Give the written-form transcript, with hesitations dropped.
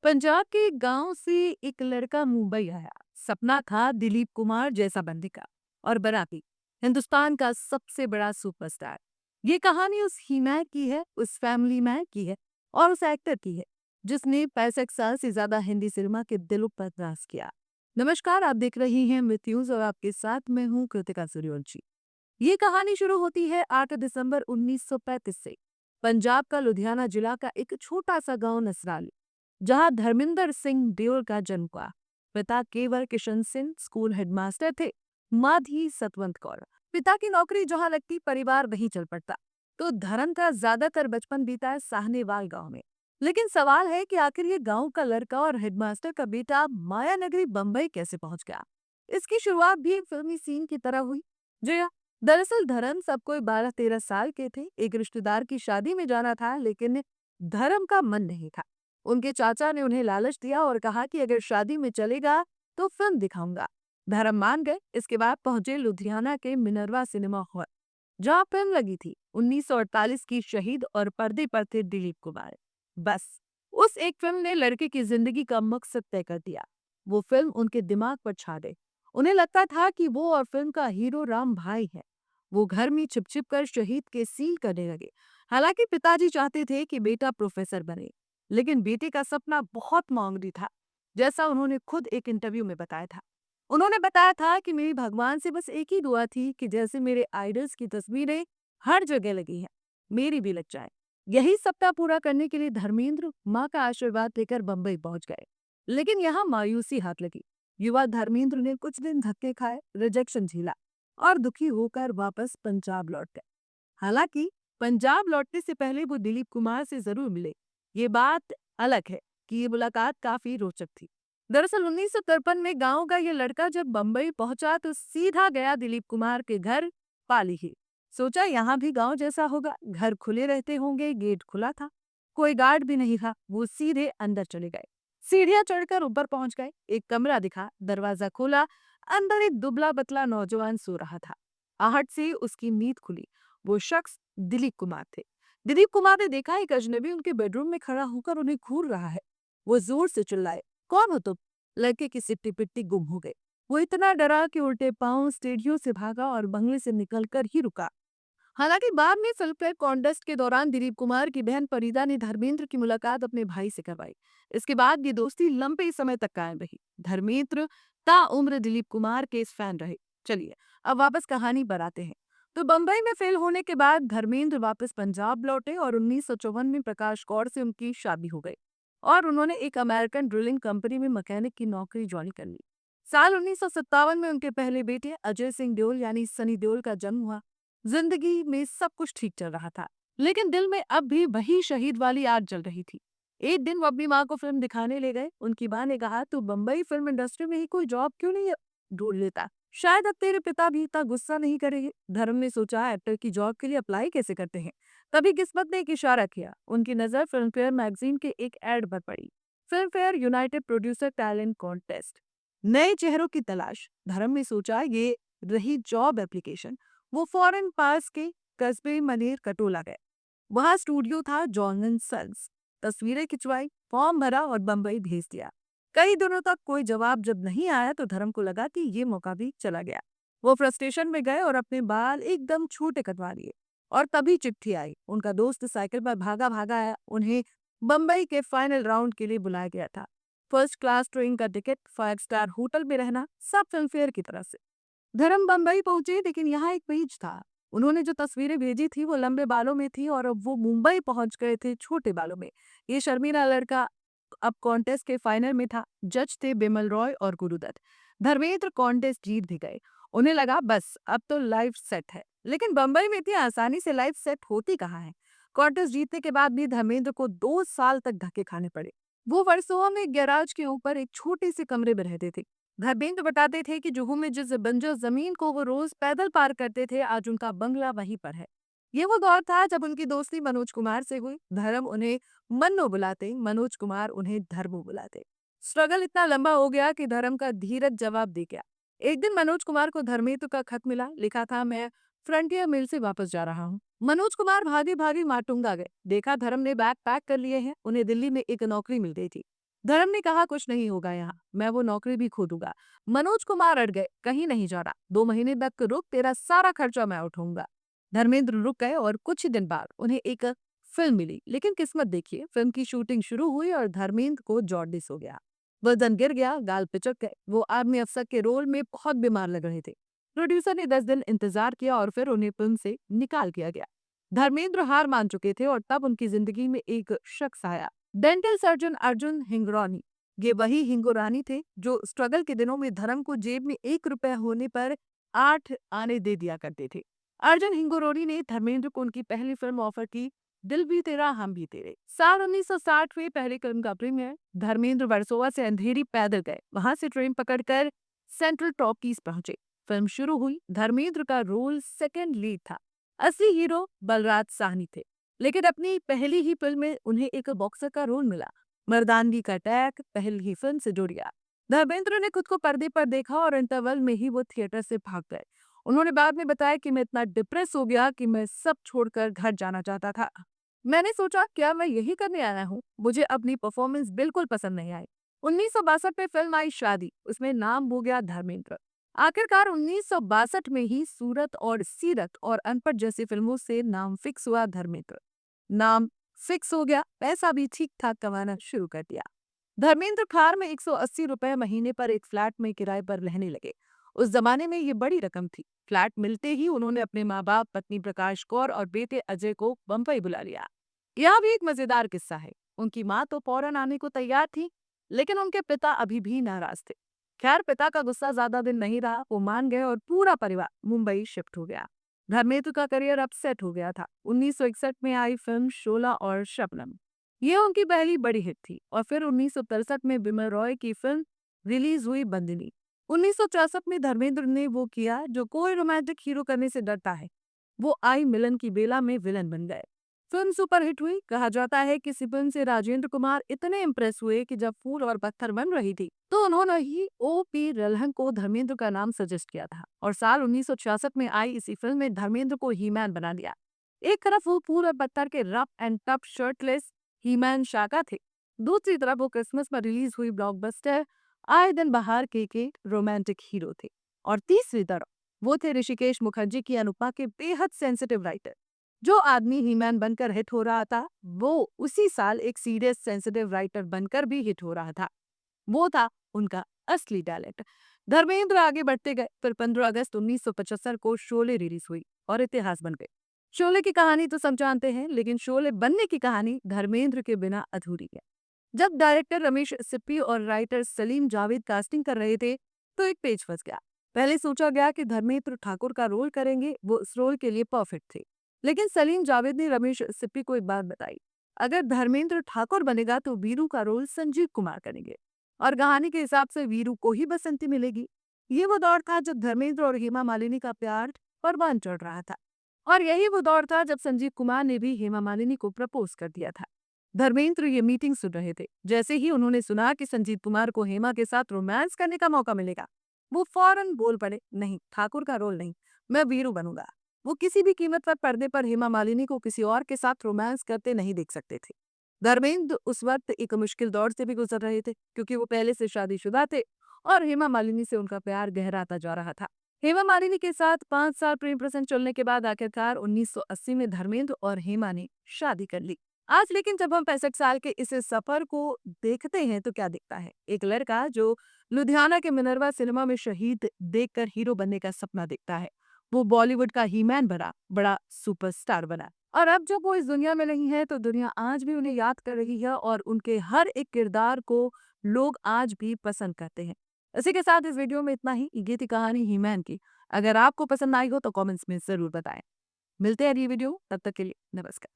पंजाब के गांव से एक लड़का मुंबई आया। सपना था दिलीप कुमार जैसा बनने का और बना भी हिंदुस्तान का सबसे बड़ा सुपरस्टार। ये कहानी उस हीना की है, उस फैमिली मैन की है और उस एक्टर की है जिसने 65 साल से ज्यादा हिंदी सिनेमा के दिलों पर राज किया। नमस्कार, आप देख रही हैं मृत्युज और आपके साथ मैं हूँ कृतिका सूर्यवंशी। ये कहानी शुरू होती है 8 दिसंबर 1935 से। पंजाब का लुधियाना जिला का एक छोटा सा गांव नसराली, जहां धर्मिंदर सिंह देओल का जन्म हुआ। पिता केवल किशन सिंह स्कूल हेडमास्टर थे। माँ थी सतवंत कौर। पिता की नौकरी जहां लगती, परिवार वहीं चल पड़ता। तो धर्म का ज्यादातर बचपन बीता है साहनेवाल गांव में। लेकिन सवाल है कि आखिर ये गांव का लड़का और हेडमास्टर का बेटा माया नगरी बम्बई कैसे पहुंच गया। इसकी शुरुआत भी एक फिल्मी सीन की तरह हुई। जी हाँ, दरअसल धर्म सब कोई 12-13 साल के थे। एक रिश्तेदार की शादी में जाना था, लेकिन धर्म का मन नहीं था। उनके चाचा ने उन्हें लालच दिया और कहा कि अगर शादी में चलेगा तो फिल्म दिखाऊंगा। धर्म मान गए। इसके बाद पहुंचे लुधियाना के मिनरवा सिनेमा हॉल, जहां फिल्म लगी थी 1948 की शहीद, और पर्दे पर थे दिलीप कुमार। बस उस एक फिल्म ने लड़के की जिंदगी का मकसद तय कर दिया। वो फिल्म उनके दिमाग पर छा गई। उन्हें लगता था कि वो और फिल्म का हीरो राम भाई है। वो घर में छिप छिप कर शहीद के सील करने लगे। हालांकि पिताजी चाहते थे कि बेटा प्रोफेसर बने, लेकिन बेटे का सपना बहुत मांगनी था। जैसा उन्होंने खुद एक इंटरव्यू में बताया था, उन्होंने बताया था कि मेरी भगवान से बस एक ही दुआ थी कि जैसे मेरे आइडल्स की तस्वीरें हर जगह लगी हैं, मेरी भी लग जाए। यही सपना पूरा करने के लिए धर्मेंद्र माँ का आशीर्वाद लेकर बंबई पहुंच गए। लेकिन यहाँ मायूसी हाथ लगी। युवा धर्मेंद्र ने कुछ दिन धक्के खाए, रिजेक्शन झेला और दुखी होकर वापस पंजाब लौट गए। हालांकि पंजाब लौटने से पहले वो दिलीप कुमार से जरूर मिले। ये बात अलग है कि ये मुलाकात काफी रोचक थी। दरअसल 1953 में गांव का ये लड़का जब बंबई पहुंचा तो सीधा गया दिलीप कुमार के घर, पाली ही। सोचा यहाँ भी गांव जैसा होगा, घर खुले रहते होंगे। गेट खुला था, कोई गार्ड भी नहीं था। वो सीधे अंदर चले गए। सीढ़ियां चढ़कर ऊपर पहुंच गए। एक कमरा दिखा, दरवाजा खोला। अंदर एक दुबला पतला नौजवान सो रहा था। आहट से उसकी नींद खुली। वो शख्स दिलीप कुमार थे। दिलीप कुमार ने देखा एक अजनबी उनके बेडरूम में खड़ा होकर उन्हें घूर रहा है। वो जोर से चिल्लाए, कौन हो तुम? लड़के की सिट्टी पिट्टी गुम हो गई। वो इतना डरा कि उल्टे पांव सीढ़ियों से भागा और बंगले से निकलकर ही रुका। हालांकि बाद में फिल्मफेयर कॉन्टेस्ट के दौरान दिलीप कुमार की बहन फरीदा ने धर्मेंद्र की मुलाकात अपने भाई से करवाई। इसके बाद ये दोस्ती लंबे समय तक कायम रही। धर्मेंद्र ताउम्र दिलीप कुमार के इस फैन रहे। चलिए अब वापस कहानी पर आते हैं। तो बंबई में फेल होने के बाद धर्मेंद्र वापस पंजाब लौटे और 1954 में प्रकाश कौर से उनकी शादी हो गई और उन्होंने एक अमेरिकन ड्रिलिंग कंपनी में मैकेनिक की नौकरी ज्वाइन कर ली। साल 1957 में उनके पहले बेटे अजय सिंह देओल यानी सनी देओल का जन्म हुआ। जिंदगी में सब कुछ ठीक चल रहा था, लेकिन दिल में अब भी वही शहीद वाली आग जल रही थी। एक दिन वो अपनी माँ को फिल्म दिखाने ले गए। उनकी माँ ने कहा, तू बम्बई फिल्म इंडस्ट्री में ही कोई जॉब क्यों नहीं ढूंढ लेता? शायद अब तेरे पिता भी इतना गुस्सा नहीं करेंगे। धर्म ने सोचा, एक्टर की जॉब के लिए अप्लाई कैसे करते हैं। तभी किस्मत ने एक इशारा किया। उनकी नजर फिल्म फेयर मैगजीन के एक एड पर पड़ी। Film fair United producer talent contest, नए चेहरों की तलाश। धर्म ने सोचा, ये रही जॉब एप्लीकेशन। वो फौरन पास के कस्बे मनेर कटोला गए। वहां स्टूडियो था जॉन एंड सन्स। तस्वीरें खिंचवाई, फॉर्म भरा और बंबई भेज दिया। कई दिनों तक कोई जवाब जब नहीं आया तो धर्म को लगा कि ये मौका भी चला गया। वो फ्रस्ट्रेशन में गए और अपने बाल एकदम छोटे कटवा लिए। और तभी चिट्ठी आई। उनका दोस्त साइकिल पर भागा भागा आया। उन्हें बंबई के फाइनल राउंड के लिए बुलाया गया था। फर्स्ट क्लास ट्रेन का टिकट, 5 स्टार होटल में रहना, सब फिल्म फेयर की तरफ से। धर्म बंबई पहुंचे, लेकिन यहाँ एक पेज था। उन्होंने जो तस्वीरें भेजी थी वो लंबे बालों में थी और अब वो मुंबई पहुंच गए थे छोटे बालों में। ये शर्मीला लड़का अब कॉन्टेस्ट के फाइनल में था। जज थे बिमल रॉय और गुरुदत्त। धर्मेंद्र कॉन्टेस्ट जीत भी गए। उन्हें लगा बस अब तो लाइफ सेट है। लेकिन बंबई में इतनी आसानी से लाइफ सेट होती कहाँ है। कॉन्टेस्ट जीतने के बाद भी धर्मेंद्र को 2 साल तक धक्के खाने पड़े। वो वर्सोवा में गैराज के ऊपर एक छोटे से कमरे में रहते थे। धर्मेंद्र बताते थे कि जुहू में जिस बंजर जमीन को वो रोज पैदल पार करते थे, आज उनका बंगला वहीं पर है। ये वो दौर था जब उनकी दोस्ती मनोज कुमार से हुई। धर्म उन्हें मन्नो बुलाते, मनोज कुमार उन्हें धर्मो बुलाते। स्ट्रगल इतना लंबा हो गया कि धर्म का धीरज जवाब दे गया। एक दिन मनोज कुमार को धर्मेंद्र का खत मिला। लिखा था, मैं फ्रंटियर मिल से वापस जा रहा हूँ। मनोज कुमार भागे भागे माटुंगा गए। देखा धर्म ने बैग पैक कर लिए हैं। उन्हें दिल्ली में एक नौकरी मिल गई थी। धर्म ने कहा कुछ नहीं होगा यहाँ, मैं वो नौकरी भी खो दूंगा। मनोज कुमार अड़ गए, कहीं नहीं जा रहा, 2 महीने तक रुक, तेरा सारा खर्चा मैं उठाऊंगा। धर्मेंद्र रुक गए और कुछ ही दिन बाद उन्हें एक फिल्म मिली, लेकिन किस्मत देखिए, फिल्म की शूटिंग शुरू हुई और धर्मेंद्र को जॉन्डिस हो गया। वजन गिर गया, गाल पिचक गए, वो आर्मी अफसर के रोल में बहुत बीमार लग रहे थे। प्रोड्यूसर ने 10 दिन इंतजार किया और फिर उन्हें फिल्म से निकाल दिया गया। धर्मेंद्र हार मान चुके थे और तब उनकी जिंदगी में एक शख्स आया, डेंटल सर्जन अर्जुन हिंगरानी। ये वही हिंगोरानी थे जो स्ट्रगल के दिनों में धर्म को जेब में 1 रुपया होने पर 8 आने दे दिया करते थे। अर्जुन हिंगोरानी ने धर्मेंद्र को उनकी पहली फिल्म ऑफर की, दिल भी तेरा हम भी तेरे। साल 1960 में पहली फिल्म का प्रीमियर। धर्मेंद्र वर्सोवा से अंधेरी पैदल गए, वहां से ट्रेन पकड़कर सेंट्रल टॉकीज पहुंचे। फिल्म शुरू हुई। धर्मेंद्र का रोल सेकंड लीड था। असली हीरो बलराज साहनी थे, लेकिन अपनी पहली ही फिल्म में उन्हें एक बॉक्सर का रोल मिला। मर्दानगी का टैग पहली ही फिल्म से जुड़ गया। धर्मेंद्र ने खुद को पर्दे पर देखा और इंटरवल में ही वो थिएटर से भाग गए। उन्होंने बाद में बताया कि मैं इतना डिप्रेस हो गया कि मैं सब छोड़कर घर जाना चाहता था। मैंने सोचा क्या मैं यही करने आया हूँ। मुझे अपनी परफॉर्मेंस बिल्कुल पसंद नहीं आई। 1962 में फिल्म आई शादी, उसमें नाम हो गया धर्मेंद्र। आखिरकार 1962 में ही सूरत और सीरत और अनपढ़ जैसी फिल्मों से नाम फिक्स हुआ धर्मेंद्र। नाम फिक्स हो गया, पैसा भी ठीक ठाक कमाना शुरू कर दिया। धर्मेंद्र खार में 180 रुपए महीने पर एक फ्लैट में किराए पर रहने लगे। उस जमाने में ये बड़ी रकम थी। फ्लैट मिलते ही उन्होंने अपने माँ बाप, पत्नी प्रकाश कौर और बेटे अजय को बम्बई बुला लिया। यह भी एक मजेदार किस्सा है। उनकी माँ तो फौरन आने को तैयार थी, लेकिन उनके पिता अभी भी नाराज थे। खैर, पिता का गुस्सा ज्यादा दिन नहीं रहा, वो मान गए और पूरा परिवार मुंबई शिफ्ट हो गया। धर्मेंद्र का करियर अब सेट हो गया था। 1961 में आई फिल्म शोला और शबनम, ये उनकी पहली बड़ी हिट थी। और फिर 1963 में बिमल रॉय की फिल्म रिलीज हुई बंदिनी। 1964 में धर्मेंद्र ने वो किया जो कोई रोमांटिक हीरो करने से डरता है, वो आई मिलन की बेला में विलन बन गए। फिल्म सुपरहिट हुई। कहा जाता है कि इस फिल्म से राजेंद्र कुमार इतने इम्प्रेस हुए कि जब फूल और पत्थर बन रही थी तो उन्होंने ही O.P. रल्हन को धर्मेंद्र का नाम सजेस्ट किया था और साल 1966 में आई इसी फिल्म में धर्मेंद्र को हीमैन बना दिया। एक तरफ वो फूल और पत्थर के rough and tough shirtless he man शाका थे, दूसरी तरफ वो क्रिसमस में रिलीज हुई ब्लॉकबस्टर आए दिन बहार के रोमांटिक हीरो थे, और तीसरी तरफ वो थे ऋषिकेश मुखर्जी की अनुपमा के बेहद सेंसिटिव राइटर। जो आदमी हीमैन बनकर हिट हो रहा था, वो उसी साल एक सीरियस सेंसिटिव राइटर बनकर भी हिट हो रहा था। वो था उनका असली टैलेंट। धर्मेंद्र आगे बढ़ते गए। फिर 15 अगस्त 1975 को शोले रिलीज हुई और इतिहास बन गई। शोले की कहानी तो सब जानते हैं, लेकिन शोले बनने की कहानी धर्मेंद्र के बिना अधूरी है। जब डायरेक्टर रमेश सिप्पी और राइटर सलीम जावेद कास्टिंग कर रहे थे, तो एक पेच फंस गया। पहले सोचा गया कि धर्मेंद्र ठाकुर का रोल करेंगे, वो इस रोल के लिए परफेक्ट थे। लेकिन सलीम जावेद ने रमेश सिप्पी को एक बात बताई, अगर धर्मेंद्र ठाकुर बनेगा तो वीरू का रोल संजीव कुमार करेंगे, और कहानी के हिसाब से वीरू को ही बसंती मिलेगी। ये वो दौर था जब धर्मेंद्र और हेमा मालिनी का प्यार परवान चढ़ रहा था, और यही वो दौर था जब संजीव कुमार ने भी हेमा मालिनी को प्रपोज कर दिया था। धर्मेंद्र ये मीटिंग सुन रहे थे। जैसे ही उन्होंने सुना कि संजीव कुमार को हेमा के साथ रोमांस करने का मौका मिलेगा, वो फौरन बोल पड़े, नहीं, ठाकुर का रोल नहीं, मैं वीरू बनूंगा। वो किसी भी कीमत पर पर्दे पर हेमा मालिनी को किसी और के साथ रोमांस करते नहीं देख सकते थे। धर्मेंद्र उस वक्त एक मुश्किल दौर से भी गुजर रहे थे, क्योंकि वो पहले से शादीशुदा थे और हेमा मालिनी से उनका प्यार गहराता जा रहा था। हेमा मालिनी के साथ 5 साल प्रेम प्रसंग चलने के बाद आखिरकार 1980 में धर्मेंद्र और हेमा ने शादी कर ली। आज लेकिन जब हम 65 साल के इस सफर को देखते हैं तो क्या दिखता है? एक लड़का जो लुधियाना के मिनरवा सिनेमा में शहीद देखकर हीरो बनने का सपना देखता है। वो बॉलीवुड का हीमैन बना, बड़ा सुपरस्टार बना, और अब जब वो इस दुनिया में नहीं है तो दुनिया आज भी उन्हें याद कर रही है और उनके हर एक किरदार को लोग आज भी पसंद करते हैं। इसी के साथ इस वीडियो में इतना ही। ये थी कहानी हीमैन की। अगर आपको पसंद आई हो तो कमेंट्स में जरूर बताएं। मिलते हैं अगली वीडियो, तब तक के लिए नमस्कार।